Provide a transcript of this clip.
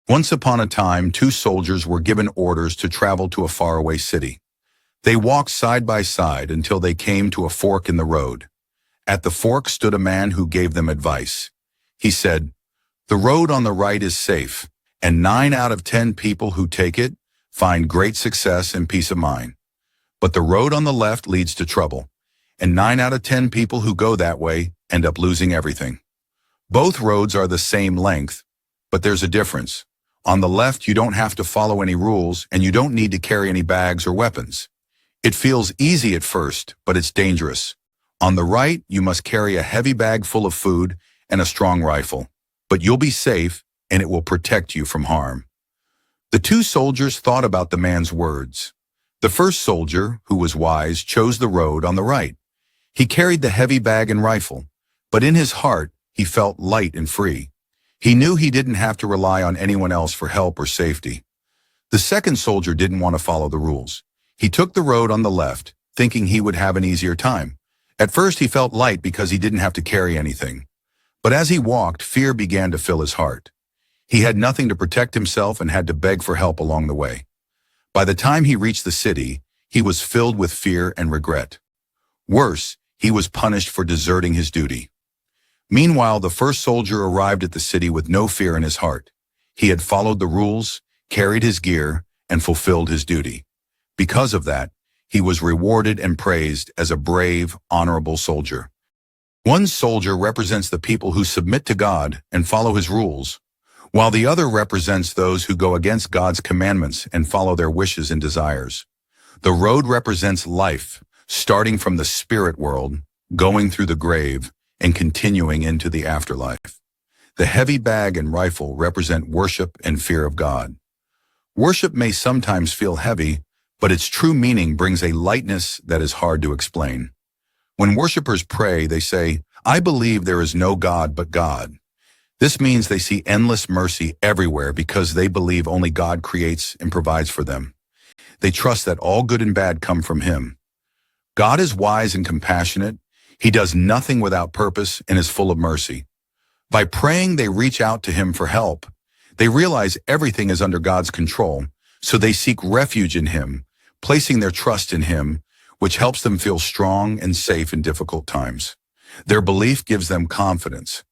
Once upon a time, two soldiers were given orders to travel to a faraway city. They walked side by side until they came to a fork in the road. At the fork stood a man who gave them advice. He said, "The road on the right is safe, and 9 out of 10 people who take it find great success and peace of mind. But the road on the left leads to trouble, and 9 out of 10 people who go that way end up losing everything. Both roads are the same length, but there's a difference. On the left, you don't have to follow any rules, and you don't need to carry any bags or weapons. It feels easy at first, but it's dangerous. On the right, you must carry a heavy bag full of food and a strong rifle, but you'll be safe, and it will protect you from harm." The two soldiers thought about the man's words. The first soldier, who was wise, chose the road on the right. He carried the heavy bag and rifle, but in his heart, he felt light and free. He knew he didn't have to rely on anyone else for help or safety. The second soldier didn't want to follow the rules. He took the road on the left, thinking he would have an easier time. At first, he felt light because he didn't have to carry anything. But as he walked, fear began to fill his heart. He had nothing to protect himself and had to beg for help along the way. By the time he reached the city, he was filled with fear and regret. Worse, he was punished for deserting his duty. Meanwhile, the first soldier arrived at the city with no fear in his heart. He had followed the rules, carried his gear, and fulfilled his duty. Because of that, he was rewarded and praised as a brave, honorable soldier. One soldier represents the people who submit to God and follow his rules, while the other represents those who go against God's commandments and follow their wishes and desires. The road represents life, starting from the spirit world, going through the grave, and continuing into the afterlife. The heavy bag and rifle represent worship and fear of God. Worship may sometimes feel heavy, but its true meaning brings a lightness that is hard to explain. When worshipers pray, they say, "I believe there is no God but God." This means they see endless mercy everywhere because they believe only God creates and provides for them. They trust that all good and bad come from Him. God is wise and compassionate. He does nothing without purpose and is full of mercy. By praying, they reach out to Him for help. They realize everything is under God's control, so they seek refuge in Him, placing their trust in Him, which helps them feel strong and safe in difficult times. Their belief gives them confidence.